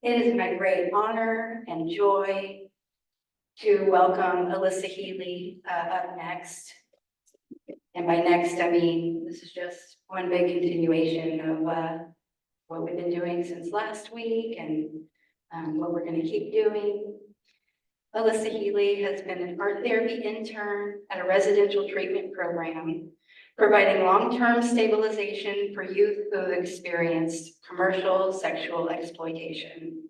It is my great honor and joy to welcome Alyssa Healy up next. And by next, I mean, this is just one big continuation of what we've been doing since last week and what we're going to keep doing. Alyssa Healy has been an art therapy intern at a residential treatment program, providing long-term stabilization for youth who have experienced commercial sexual exploitation.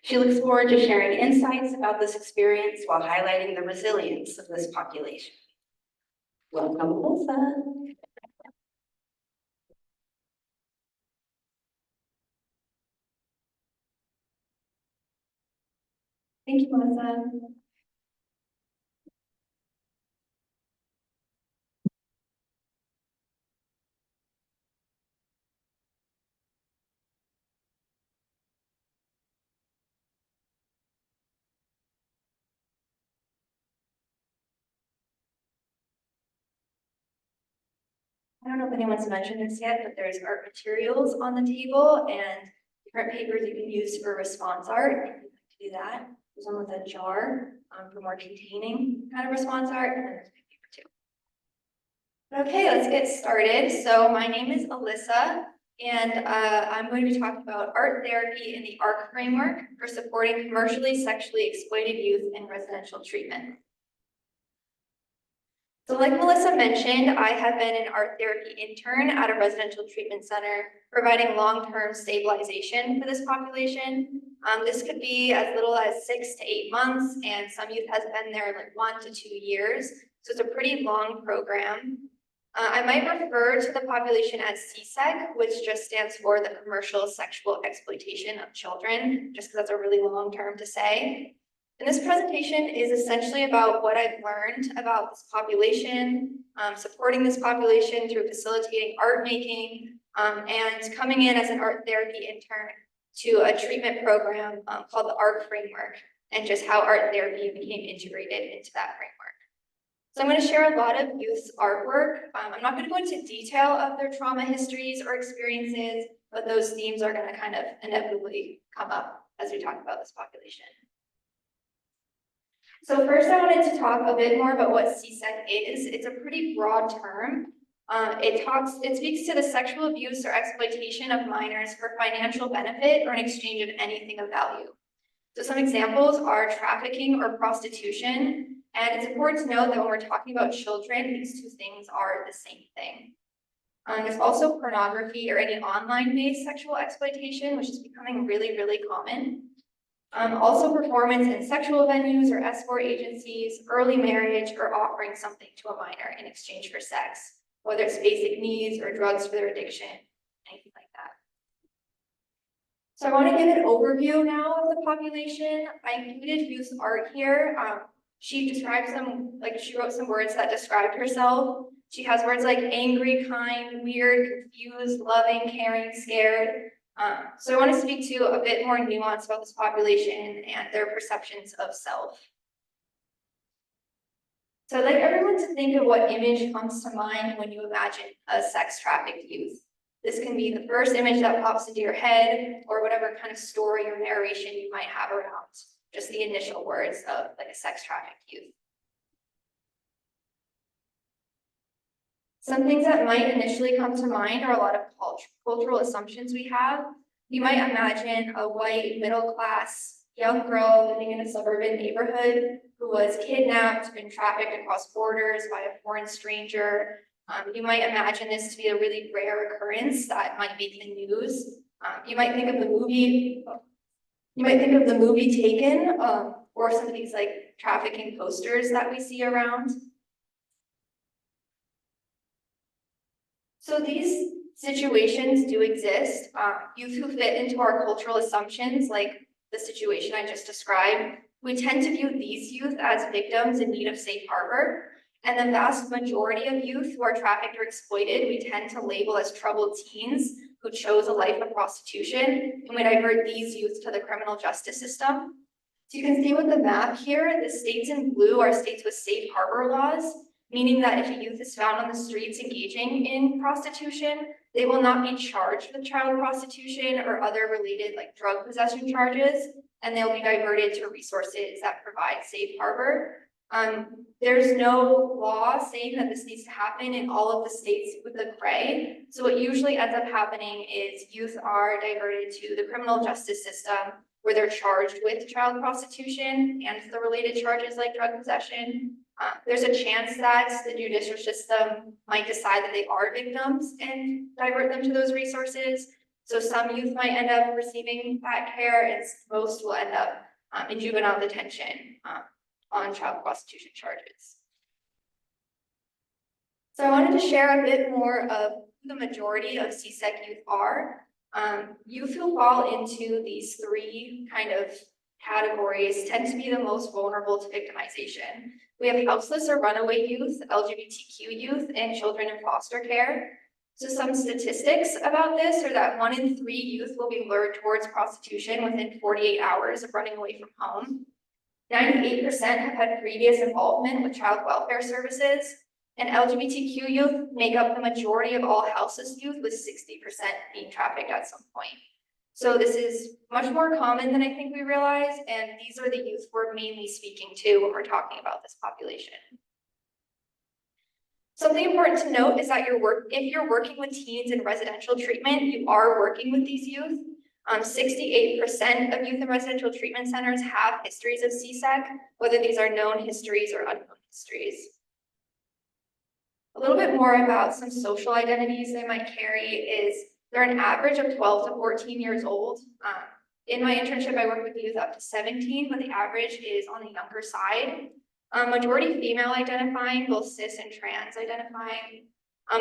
She looks forward to sharing insights about this experience while highlighting the resilience of this population. Welcome, Alyssa. Thank you, Melissa. I don't know if anyone's mentioned this yet, but there's art materials on the table and different papers you can use for response art. If you'd like to do that, there's one with a jar for more containing kind of response art, and then there's big paper too. Okay, let's get started. So my name is Alyssa, and I'm going to be talking about art therapy in the ARC framework for supporting commercially sexually exploited youth in residential treatment. So like Melissa mentioned, I have been an art therapy intern at a residential treatment center, providing long-term stabilization for this population. This could be as little as 6 to 8 months, and some youth has been there like 1 to 2 years. So it's a pretty long program. I might refer to the population as CSEC, which just stands for the commercial sexual exploitation of children, just because that's a really long term to say. And this presentation is essentially about what I've learned about this population, supporting this population through facilitating art making, and coming in as an art therapy intern to a treatment program called the ARC framework, and just how art therapy became integrated into that framework. So I'm going to share a lot of youth's artwork. I'm not going to go into detail of their trauma histories or experiences, but those themes are going to kind of inevitably come up as we talk about this population. So first I wanted to talk a bit more about what CSEC is. It's a pretty broad term. It speaks to the sexual abuse or exploitation of minors for financial benefit or in exchange of anything of value. So some examples are trafficking or prostitution. And it's important to note that when we're talking about children, these two things are the same thing. There's also pornography or any online-based sexual exploitation, which is becoming really, really common. Also performance in sexual venues or escort agencies, early marriage, or offering something to a minor in exchange for sex, whether it's basic needs or drugs for their addiction, anything like that. So I want to give an overview now of the population. I included youth art here. She described she wrote some words that described herself. She has words like angry, kind, weird, confused, loving, caring, scared. So I want to speak to a bit more nuance about this population and their perceptions of self. So I'd like everyone to think of what image comes to mind when you imagine a sex trafficked youth. This can be the first image that pops into your head, or whatever kind of story or narration you might have around just the initial words of like a sex trafficked youth. Some things that might initially come to mind are a lot of cultural assumptions we have. You might imagine a white, middle-class young girl living in a suburban neighborhood who was kidnapped and trafficked across borders by a foreign stranger. You might imagine this to be a really rare occurrence that might make the news. You might think of the movie Taken, or some of these like trafficking posters that we see around. So these situations do exist. Youth who fit into our cultural assumptions, like the situation I just described, we tend to view these youth as victims in need of safe harbor. And the vast majority of youth who are trafficked or exploited, we tend to label as troubled teens who chose a life of prostitution, and we divert these youth to the criminal justice system. So you can see with the map here, the states in blue are states with safe harbor laws, meaning that if a youth is found on the streets engaging in prostitution, they will not be charged with child prostitution or other related like drug possession charges, and they'll be diverted to resources that provide safe harbor. There's no law saying that this needs to happen in all of the states with the gray. So what usually ends up happening is youth are diverted to the criminal justice system where they're charged with child prostitution and the related charges like drug possession. There's a chance that the judicial system might decide that they are victims and divert them to those resources. So some youth might end up receiving that care, and most will end up in juvenile detention on child prostitution charges. So I wanted to share a bit more of who the majority of CSEC youth are. Youth who fall into these three kind of categories tend to be the most vulnerable to victimization. We have houseless or runaway youth, LGBTQ youth, and children in foster care. So some statistics about this are that 1 in 3 youth will be lured towards prostitution within 48 hours of running away from home. 98% have had previous involvement with child welfare services, and LGBTQ youth make up the majority of all houseless youth, with 60% being trafficked at some point. So this is much more common than I think we realize, and these are the youth we're mainly speaking to when we're talking about this population. Something important to note is that if you're working with teens in residential treatment, you are working with these youth. 68% of youth in residential treatment centers have histories of CSEC, whether these are known histories or unknown histories. A little bit more about some social identities they might carry is they're an average of 12 to 14 years old. In my internship, I work with youth up to 17, but the average is on the younger side. Majority female identifying, both cis and trans identifying.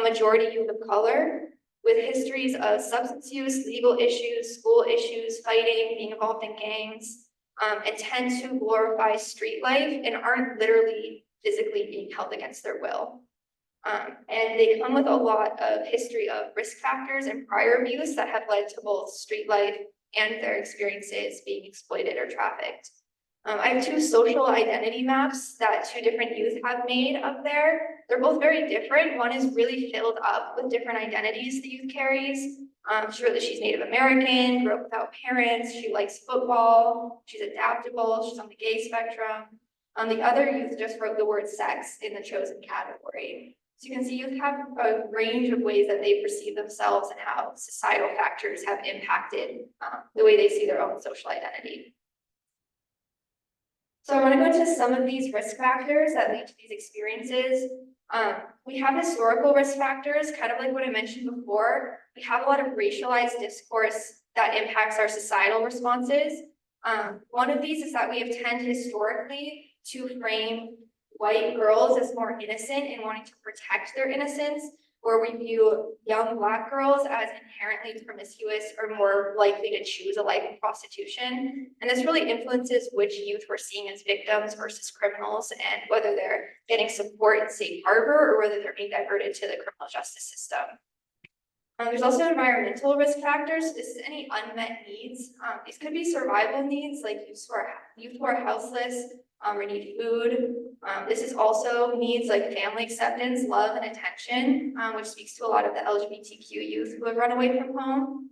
Majority youth of color, with histories of substance use, legal issues, school issues, fighting, being involved in gangs, and tend to glorify street life and aren't literally physically being held against their will. And they come with a lot of history of risk factors and prior abuse that have led to both street life and their experiences being exploited or trafficked. I have 2 social identity maps that 2 different youth have made up there. They're both very different. One is really filled up with different identities the youth carries. She wrote that she's Native American, grew up without parents, she likes football, she's adaptable, she's on the gay spectrum. The other youth just wrote the word sex in the chosen category. So you can see youth have a range of ways that they perceive themselves and how societal factors have impacted the way they see their own social identity. So I want to go into some of these risk factors that lead to these experiences. We have historical risk factors, kind of like what I mentioned before. We have a lot of racialized discourse that impacts our societal responses. One of these is that we have tended historically to frame white girls as more innocent and wanting to protect their innocence, where we view young Black girls as inherently promiscuous or more likely to choose a life of prostitution. And this really influences which youth we're seeing as victims versus criminals, and whether they're getting support in safe harbor or whether they're being diverted to the criminal justice system. There's also environmental risk factors. This is any unmet needs. These could be survival needs, like youth who are houseless or need food. This is also needs like family acceptance, love, and attention, which speaks to a lot of the LGBTQ youth who have run away from home.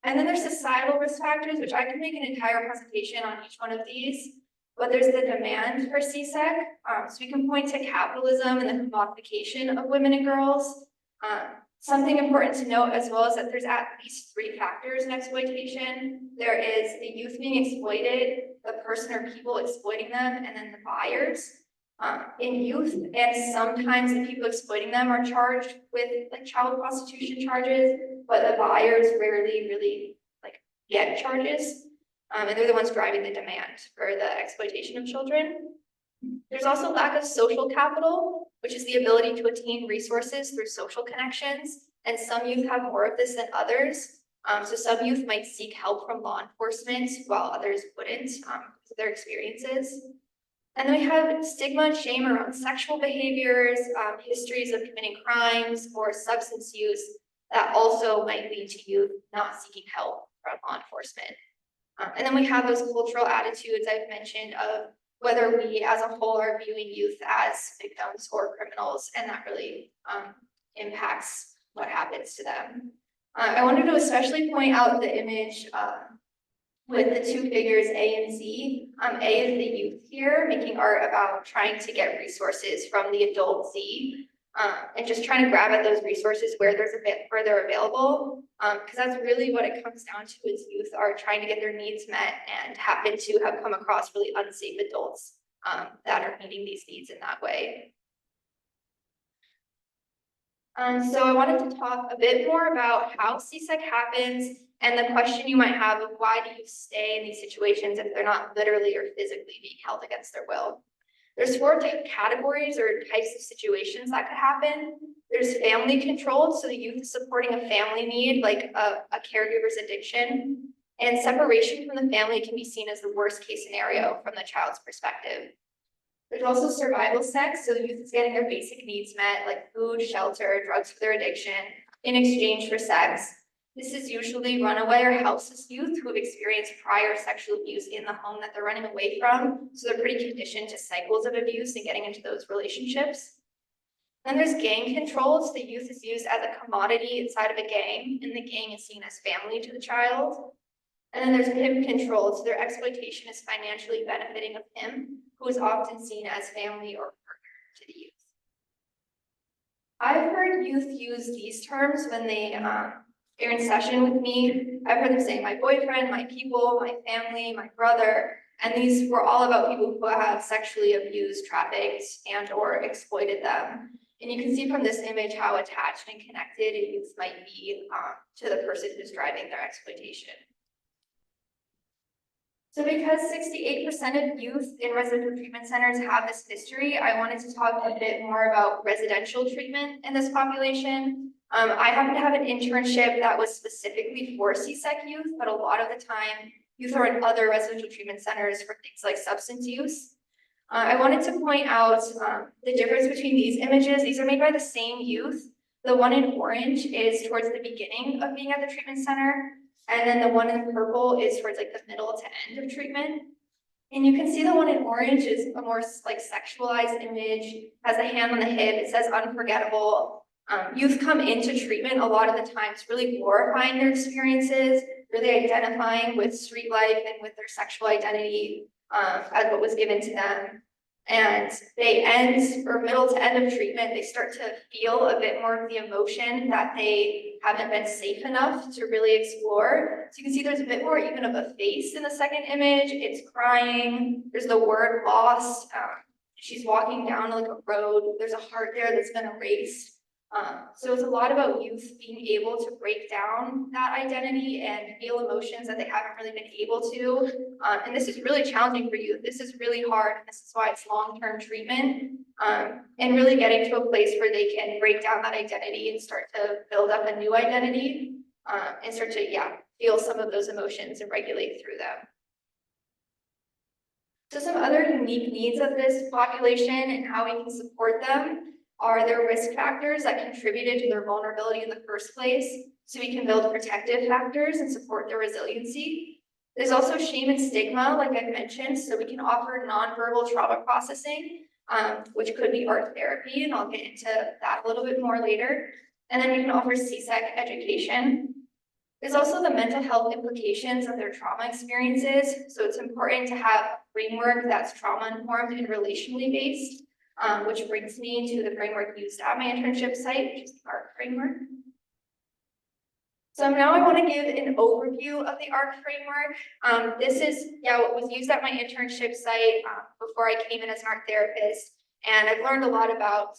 And then there's societal risk factors, which I can make an entire presentation on each one of these. But there's the demand for CSEC. So we can point to capitalism and the commodification of women and girls. Something important to note as well is that there's at least 3 factors in exploitation. There is the youth being exploited, the person or people exploiting them, and then the buyers. In youth, and sometimes the people exploiting them are charged with like child prostitution charges, but the buyers rarely really like get charges. And they're the ones driving the demand for the exploitation of children. There's also lack of social capital, which is the ability to attain resources through social connections. And some youth have more of this than others. So some youth might seek help from law enforcement while others wouldn't because of their experiences. And then we have stigma and shame around sexual behaviors, histories of committing crimes or substance use that also might lead to youth not seeking help from law enforcement. And then we have those cultural attitudes I've mentioned of whether we as a whole are viewing youth as victims or criminals, and that really impacts what happens to them. I wanted to especially point out the image with the two figures A and Z. A is the youth here, making art about trying to get resources from the adult Z, and just trying to grab at those resources where they're available. Because that's really what it comes down to, is youth are trying to get their needs met and happen to have come across really unsafe adults that are meeting these needs in that way. So I wanted to talk a bit more about how CSEC happens and the question you might have of why do you stay in these situations if they're not literally or physically being held against their will. There's four categories or types of situations that could happen. There's family controlled, so the youth is supporting a family need, like a caregiver's addiction. And separation from the family can be seen as the worst case scenario from the child's perspective. There's also survival sex, so the youth is getting their basic needs met, like food, shelter, drugs for their addiction, in exchange for sex. This is usually runaway or houseless youth who have experienced prior sexual abuse in the home that they're running away from, so they're pretty conditioned to cycles of abuse and getting into those relationships. Then there's gang controlled, so the youth is used as a commodity inside of a gang, and the gang is seen as family to the child. And then there's pimp controlled, so their exploitation is financially benefiting of him, who is often seen as family or partner to the youth. I've heard youth use these terms when they're in session with me. I've heard them say my boyfriend, my people, my family, my brother, and these were all about people who have sexually abused, trafficked, and or exploited them. And you can see from this image how attached and connected a youth might be to the person who's driving their exploitation. So because 68% of youth in residential treatment centers have this history, I wanted to talk a bit more about residential treatment in this population. I happen to have an internship that was specifically for CSEC youth, but a lot of the time, youth are in other residential treatment centers for things like substance use. I wanted to point out the difference between these images. These are made by the same youth. The one in orange is towards the beginning of being at the treatment center. And then the one in purple is towards like the middle to end of treatment. And you can see the one in orange is a more like sexualized image, has a hand on the hip, it says unforgettable. Youth come into treatment a lot of the times really glorifying their experiences, really identifying with street life and with their sexual identity as what was given to them. And they end, or middle to end of treatment, they start to feel a bit more of the emotion that they haven't been safe enough to really explore. So you can see there's a bit more even of a face in the second image. It's crying. There's the word lost. She's walking down like a road. There's a heart there that's been erased. So it's a lot about youth being able to break down that identity and feel emotions that they haven't really been able to. And this is really challenging for youth. This is really hard. And this is why it's long-term treatment. And really getting to a place where they can break down that identity and start to build up a new identity and start to, feel some of those emotions and regulate through them. So some other unique needs of this population and how we can support them are their risk factors that contributed to their vulnerability in the first place, so we can build protective factors and support their resiliency. There's also shame and stigma, like I mentioned, so we can offer nonverbal trauma processing, which could be art therapy, and I'll get into that a little bit more later. And then we can offer CSEC education. There's also the mental health implications of their trauma experiences, so it's important to have a framework that's trauma-informed and relationally based. Which brings me to the framework used at my internship site, which is the ARC framework. So now I want to give an overview of the ARC framework. This is what was used at my internship site before I came in as an art therapist. And I've learned a lot about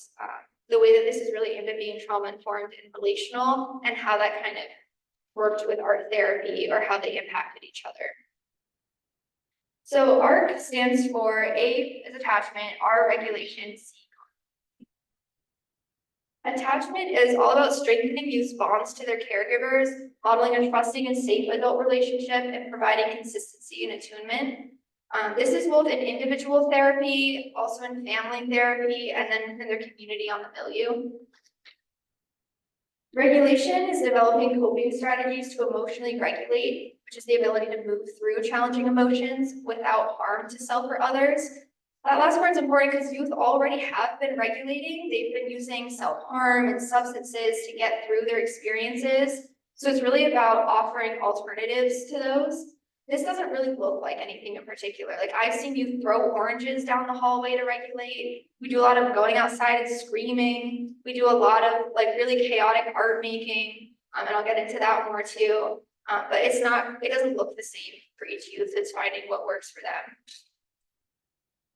the way that this is really aimed at being trauma-informed and relational, and how that kind of worked with art therapy or how they impacted each other. So ARC stands for A is attachment, R regulation, C. Attachment is all about strengthening youth's bonds to their caregivers, modeling a trusting and safe adult relationship, and providing consistency and attunement. This is both in individual therapy, also in family therapy, and then within their community on the milieu. Regulation is developing coping strategies to emotionally regulate, which is the ability to move through challenging emotions without harm to self or others. That last part's important because youth already have been regulating. They've been using self-harm and substances to get through their experiences. So it's really about offering alternatives to those. This doesn't really look like anything in particular. Like I've seen youth throw oranges down the hallway to regulate. We do a lot of going outside and screaming. We do a lot of like really chaotic art making. And I'll get into that more too. But it doesn't look the same for each youth. It's finding what works for them.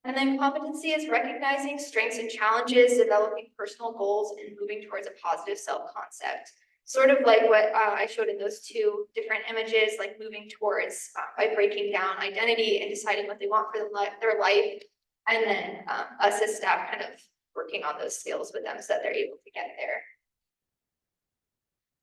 And then competency is recognizing strengths and challenges, developing personal goals, and moving towards a positive self-concept. Sort of like what I showed in those two different images, like moving towards by breaking down identity and deciding what they want for their life, and then us as staff kind of working on those skills with them so that they're able to get there.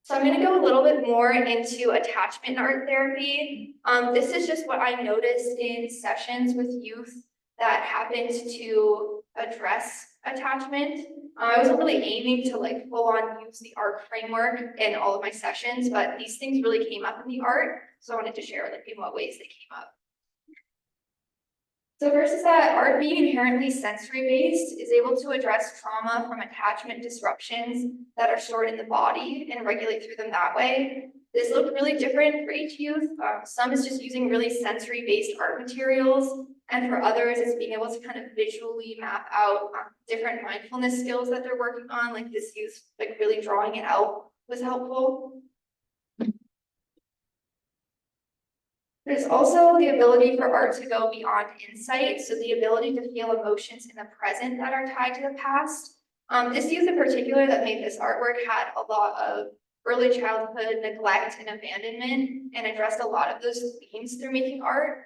So I'm going to go a little bit more into attachment art therapy. This is just what I noticed in sessions with youth that happened to address attachment. I wasn't really aiming to like full on use the art framework in all of my sessions, but these things really came up in the art. So I wanted to share like in what ways they came up. So first is that art being inherently sensory-based is able to address trauma from attachment disruptions that are stored in the body and regulate through them that way. This looked really different for each youth. Some is just using really sensory-based art materials, and for others, it's being able to kind of visually map out different mindfulness skills that they're working on, like this youth, like really drawing it out was helpful. There's also the ability for art to go beyond insight, so the ability to feel emotions in the present that are tied to the past. This youth in particular that made this artwork had a lot of early childhood neglect and abandonment and addressed a lot of those themes through making art.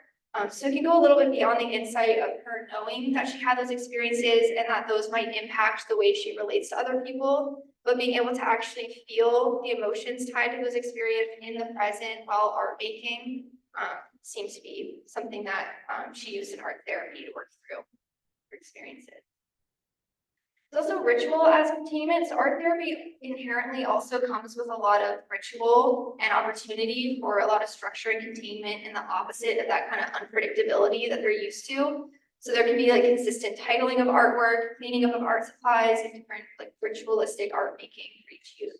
So it can go a little bit beyond the insight of her knowing that she had those experiences and that those might impact the way she relates to other people, but being able to actually feel the emotions tied to those experiences in the present while art making seems to be something that she used in art therapy to work through her experiences. There's also ritual as containment. So art therapy inherently also comes with a lot of ritual and opportunity for a lot of structure and containment, and the opposite of that kind of unpredictability that they're used to. So there can be like consistent titling of artwork, cleaning up of art supplies, and different like ritualistic art making for each youth.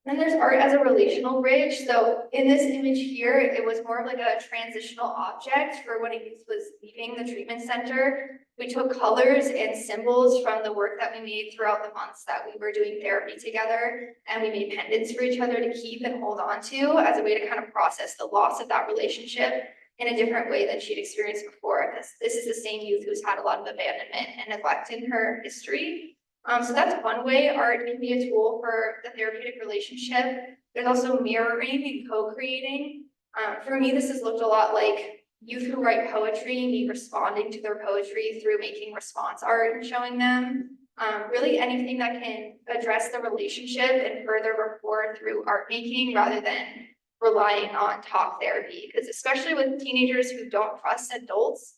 Then there's art as a relational bridge. So in this image here, it was more of like a transitional object for when a youth was leaving the treatment center. We took colors and symbols from the work that we made throughout the months that we were doing therapy together, and we made pendants for each other to keep and hold on to as a way to kind of process the loss of that relationship in a different way than she'd experienced before. This is the same youth who's had a lot of abandonment and neglect in her history. So that's one way art can be a tool for the therapeutic relationship. There's also mirroring and co-creating. For me, this has looked a lot like youth who write poetry, me responding to their poetry through making response art and showing them. Really anything that can address the relationship and further rapport through art making rather than relying on talk therapy. Because especially with teenagers who don't trust adults,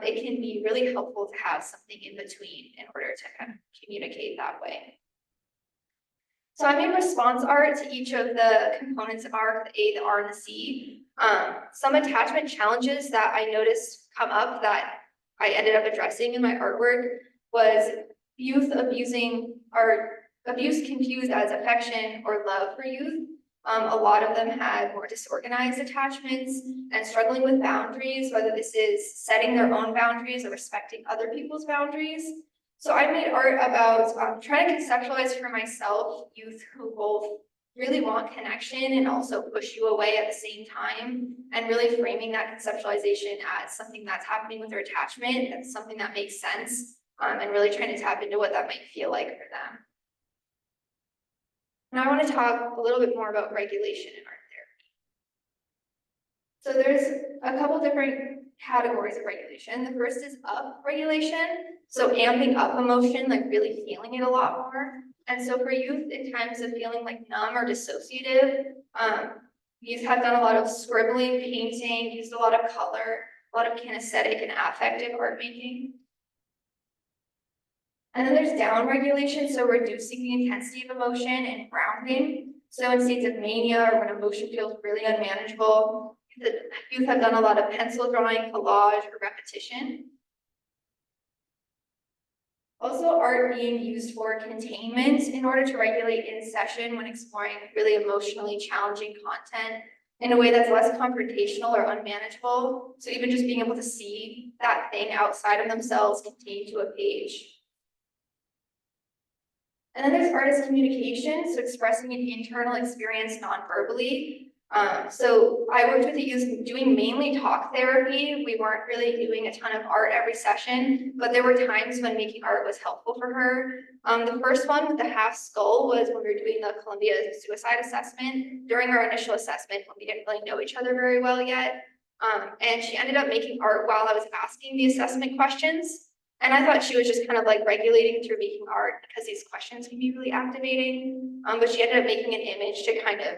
it can be really helpful to have something in between in order to kind of communicate that way. So I made response art to each of the components of art, the A, the R, and the C. Some attachment challenges that I noticed come up that I ended up addressing in my artwork was youth abusing or abuse confused as affection or love for youth. A lot of them had more disorganized attachments and struggling with boundaries, whether this is setting their own boundaries or respecting other people's boundaries. So I made art about trying to conceptualize for myself youth who both really want connection and also push you away at the same time, and really framing that conceptualization as something that's happening with their attachment and something that makes sense, and really trying to tap into what that might feel like for them. Now I want to talk a little bit more about regulation in art therapy. So there's a couple different categories of regulation. The first is up regulation. So amping up emotion, like really feeling it a lot more. And so for youth in times of feeling like numb or dissociative, youth have done a lot of scribbling, painting, used a lot of color, a lot of kinesthetic and affective art making. And then there's down regulation, so reducing the intensity of emotion and grounding. So in states of mania or when emotion feels really unmanageable, The youth have done a lot of pencil drawing, collage, or repetition. Also, art being used for containment in order to regulate in session when exploring really emotionally challenging content in a way that's less confrontational or unmanageable. So even just being able to see that thing outside of themselves contained to a page. And then there's artist communication, so expressing an internal experience non-verbally. So I worked with the youth doing mainly talk therapy. We weren't really doing a ton of art every session, but there were times when making art was helpful for her. The first one with the half skull was when we were doing the Columbia suicide assessment during our initial assessment when we didn't really know each other very well yet. And she ended up making art while I was asking the assessment questions. And I thought she was just kind of like regulating through making art because these questions can be really activating. But she ended up making an image to kind of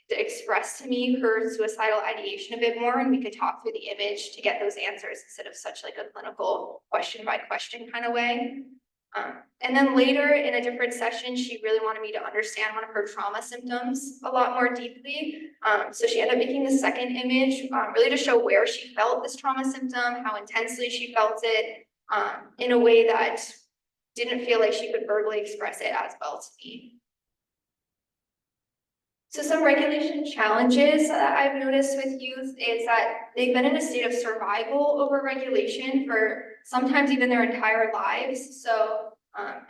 express to me her suicidal ideation a bit more, and we could talk through the image to get those answers instead of such like a clinical question by question kind of way. And then later in a different session, she really wanted me to understand one of her trauma symptoms a lot more deeply. So she ended up making the second image really to show where she felt this trauma symptom, how intensely she felt it, in a way that didn't feel like she could verbally express it as well to me. So some regulation challenges that I've noticed with youth is that they've been in a state of survival over regulation for sometimes even their entire lives. So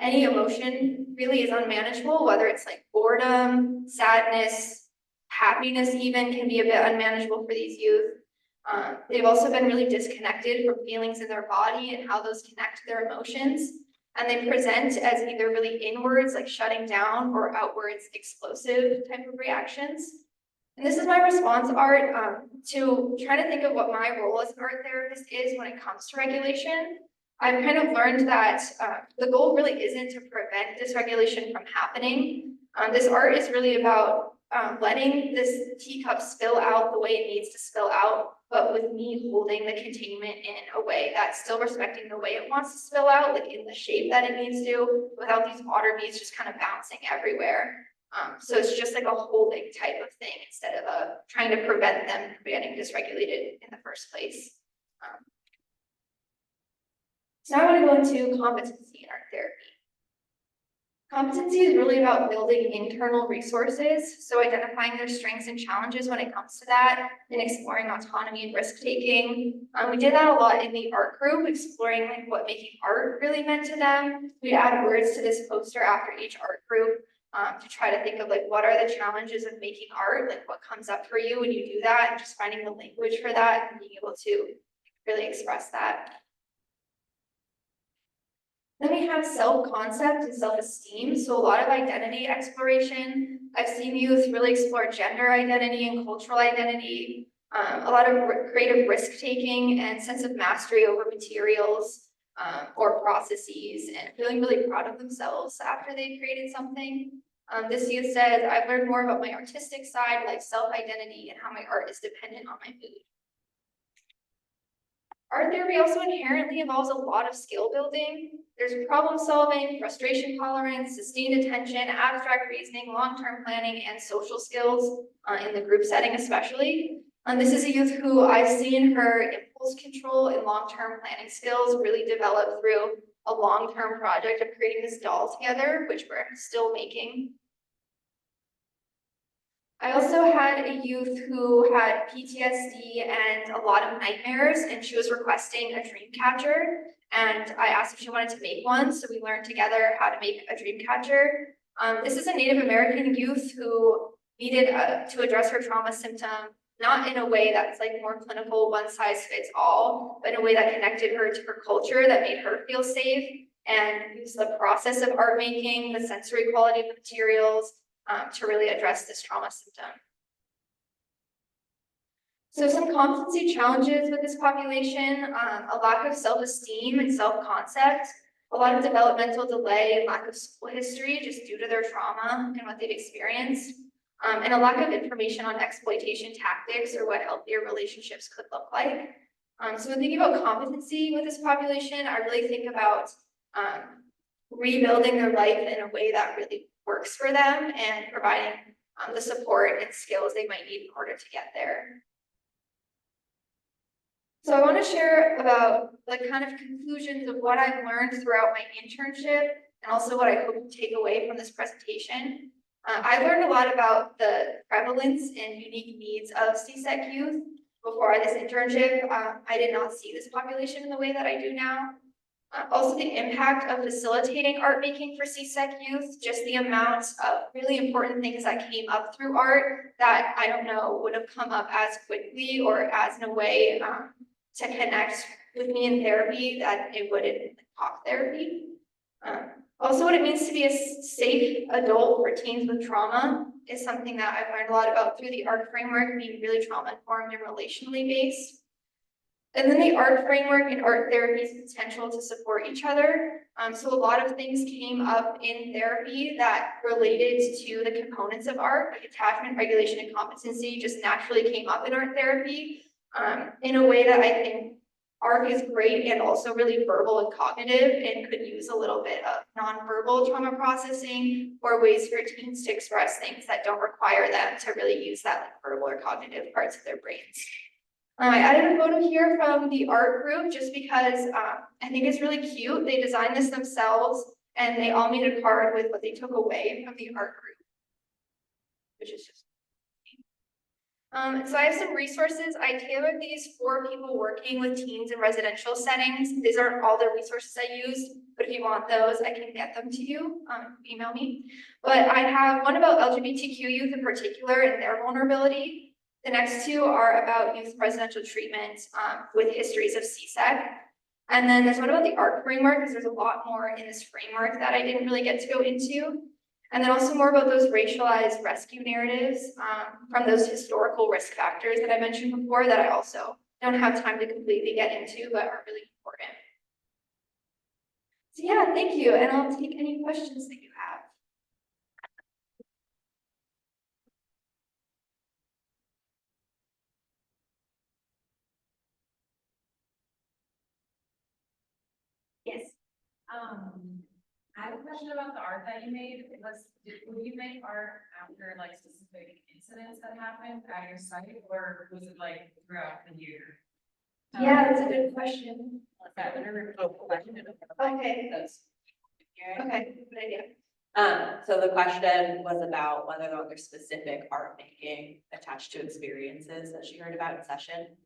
any emotion really is unmanageable, whether it's like boredom, sadness, happiness even can be a bit unmanageable for these youth. They've also been really disconnected from feelings in their body and how those connect to their emotions. And they present as either really inwards, like shutting down, or outwards, explosive type of reactions. And this is my response art to try to think of what my role as an art therapist is when it comes to regulation. I've kind of learned that the goal really isn't to prevent dysregulation from happening. This art is really about letting this teacup spill out the way it needs to spill out, but with me holding the containment in a way that's still respecting the way it wants to spill out, like in the shape that it needs to, without these water beads just kind of bouncing everywhere. So it's just like a holding type of thing instead of trying to prevent them from getting dysregulated in the first place. So now I want to go into competency in art therapy. Competency is really about building internal resources, so identifying their strengths and challenges when it comes to that, and exploring autonomy and risk-taking. We did that a lot in the art group, exploring like what making art really meant to them. We'd add words to this poster after each art group to try to think of like what are the challenges of making art, like what comes up for you when you do that, and just finding the language for that and being able to really express that. Then we have self-concept and self-esteem, so a lot of identity exploration. I've seen youth really explore gender identity and cultural identity, a lot of creative risk-taking and sense of mastery over materials or processes, and feeling really proud of themselves after they've created something. This youth says, I've learned more about my artistic side, like self-identity, and how my art is dependent on my mood. Art therapy also inherently involves a lot of skill building. There's problem solving, frustration tolerance, sustained attention, abstract reasoning, long-term planning, and social skills in the group setting especially. This is a youth who I've seen her impulse control and long-term planning skills really develop through a long-term project of creating this doll together, which we're still making. I also had a youth who had PTSD and a lot of nightmares, and she was requesting a dream catcher. And I asked if she wanted to make one, so we learned together how to make a dream catcher. This is a Native American youth who needed to address her trauma symptom, not in a way that's like more clinical, one size fits all, but in a way that connected her to her culture, that made her feel safe, and use the process of art making, the sensory quality of the materials, to really address this trauma symptom. So some competency challenges with this population, a lack of self-esteem and self-concept, a lot of developmental delay and lack of school history just due to their trauma and what they've experienced, and a lack of information on exploitation tactics or what healthier relationships could look like. So when thinking about competency with this population, I really think about rebuilding their life in a way that really works for them and providing the support and skills they might need in order to get there. So I want to share about the kind of conclusions of what I've learned throughout my internship and also what I hope to take away from this presentation. I learned a lot about the prevalence and unique needs of CSEC youth. Before this internship, I did not see this population in the way that I do now. Also the impact of facilitating art making for CSEC youth, just the amount of really important things that came up through art that I don't know would have come up as quickly or as in a way to connect with me in therapy that it would in talk therapy. Also what it means to be a safe adult for teens with trauma is something that I've learned a lot about through the ARC framework, being really trauma informed and relationally based. And then the ARC framework and art therapy's potential to support each other. So a lot of things came up in therapy that related to the components of art, like attachment, regulation, and competency just naturally came up in art therapy in a way that I think ARC is great and also really verbal and cognitive and could use a little bit of nonverbal trauma processing or ways for teens to express things that don't require them to really use that like verbal or cognitive parts of their brains. I added a photo here from the art group just because I think it's really cute. They designed this themselves and they all made a card with what they took away from the art group, which is just so I have some resources. I tailored these for people working with teens in residential settings. These aren't all the resources I used, but if you want those, I can get them to you, email me. But I have one about LGBTQ youth in particular and their vulnerability. The next two are about youth residential treatment with histories of CSEC. And then there's one about the ARC framework, because there's a lot more in this framework that I didn't really get to go into. And then also more about those racialized rescue narratives from those historical risk factors that I mentioned before that I also don't have time to completely get into, but are really important. So yeah, thank you. And I'll take any questions that you have. Yes. I have a question about the art that you made. Would you make art after like specific incidents that happened at your site, or was it like throughout the year? Yeah, that's a good question. Okay. Okay. Okay, good idea. So the question was about whether or not there's specific art making attached to experiences that she heard about in session.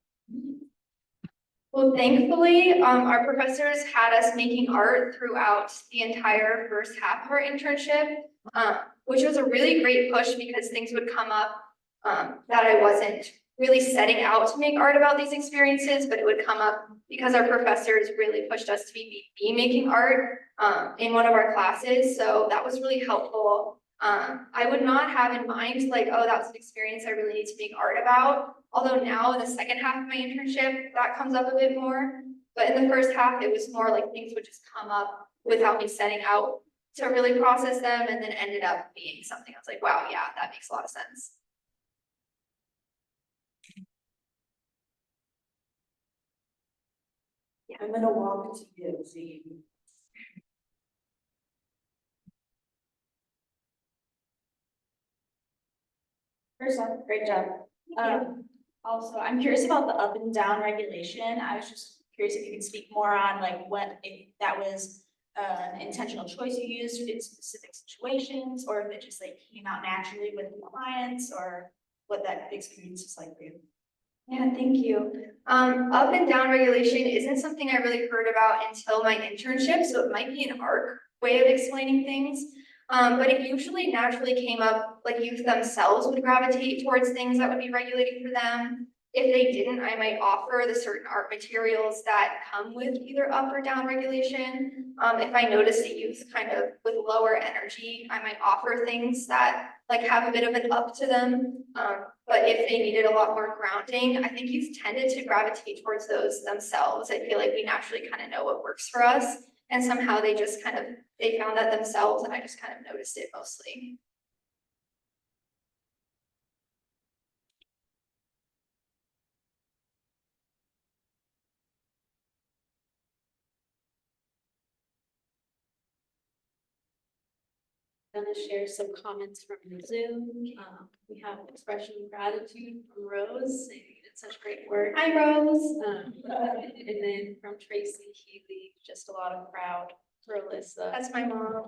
Well, thankfully, our professors had us making art throughout the entire first half of our internship, which was a really great push because things would come up that I wasn't really setting out to make art about these experiences, but it would come up because our professors really pushed us to be making art in one of our classes. So that was really helpful. I would not have in mind like, oh, that was an experience I really need to make art about. Although now in the second half of my internship, that comes up a bit more. But in the first half, it was more like things would just come up without me setting out to really process them, and then ended up being something I was like, wow, yeah, that makes a lot of sense. Yeah, I'm gonna walk to you, see. First off, great job. Also, I'm curious about the up and down regulation. I was just curious if you could speak more on like what, if that was an intentional choice you used in specific situations, or if it just like came out naturally with the clients, or what that experience is like for you. Yeah, thank you. Up and down regulation isn't something I really heard about until my internship, so it might be an ARC way of explaining things. But it usually naturally came up, like youth themselves would gravitate towards things that would be regulating for them. If they didn't, I might offer the certain art materials that come with either up or down regulation. If I notice a youth kind of with lower energy, I might offer things that like have a bit of an up to them. But if they needed a lot more grounding, I think youth tended to gravitate towards those themselves. I feel like we naturally kind of know what works for us. And somehow they just kind of, they found that themselves, and I just kind of noticed it mostly. Going to share some comments from Zoom. We have expression of gratitude from Rose saying it's such great work. Hi, Rose. And then from Tracy Healy, just a lot of proud for Alyssa. That's my mom.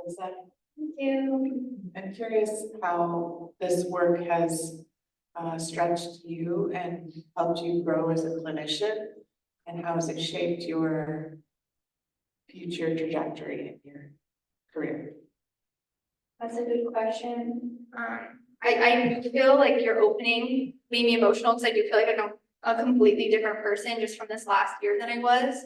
Lisa, Thank you. I'm curious how this work has stretched you and helped you grow as a clinician, and how has it shaped your future trajectory in your career? That's a good question. I feel like your opening made me emotional because I do feel like I'm a completely different person just from this last year than I was.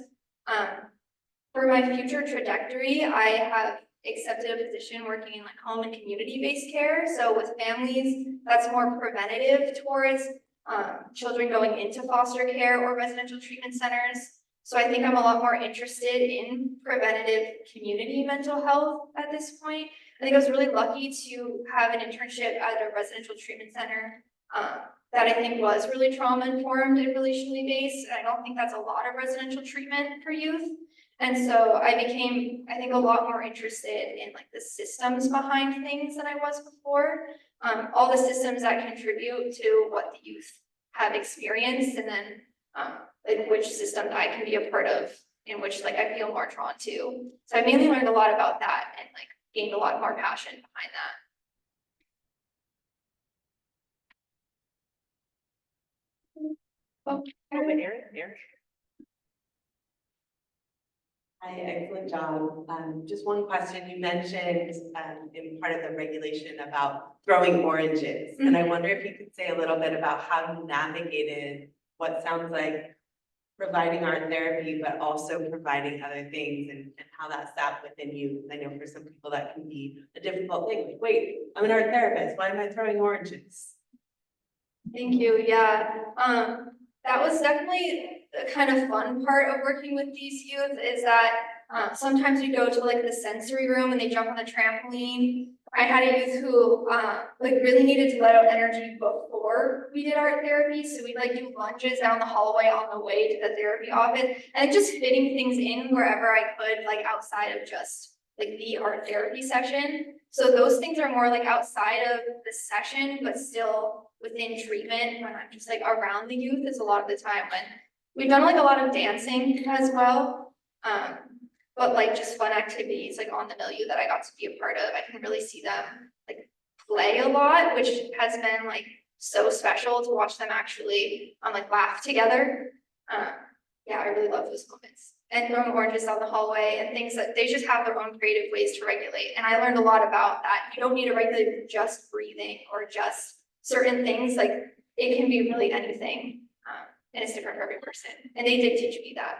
For my future trajectory, I have accepted a position working in like home and community-based care. So with families, that's more preventative towards children going into foster care or residential treatment centers. So I think I'm a lot more interested in preventative community mental health at this point. I think I was really lucky to have an internship at a residential treatment center that I think was really trauma-informed and relationally based. And I don't think that's a lot of residential treatment for youth. And so I became, I think, a lot more interested in like the systems behind things than I was before. All the systems that contribute to what the youth have experienced, and then like which system I can be a part of, in which like I feel more drawn to. So I mainly learned a lot about that and like gained a lot more passion behind that. Eric. Hi, excellent job. Just one question. You mentioned in part of the regulation about throwing oranges. And I wonder if you could say a little bit about how you navigated what sounds like providing art therapy, but also providing other things, and how that sat within you. I know for some people that can be a difficult thing. Like, wait, I'm an art therapist. Why am I throwing oranges? Thank you. Yeah. That was definitely the kind of fun part of working with these youth is that sometimes we go to like the sensory room and they jump on the trampoline. I had a youth who like really needed to let out energy before we did art therapy. So we'd like do lunges down the hallway on the way to the therapy office, and just fitting things in wherever I could, like outside of just like the art therapy session. So those things are more like outside of the session, but still within treatment when I'm just like around the youth is a lot of the time when we've done like a lot of dancing as well. But like just fun activities like on the milieu that I got to be a part of. I can really see them like play a lot, which has been like so special to watch them actually like laugh together. Yeah, I really love those moments. And throwing oranges down the hallway and things that they just have their own creative ways to regulate. And I learned a lot about that. You don't need to regulate just breathing or just certain things. Like it can be really anything. And it's different for every person. And they did teach me that.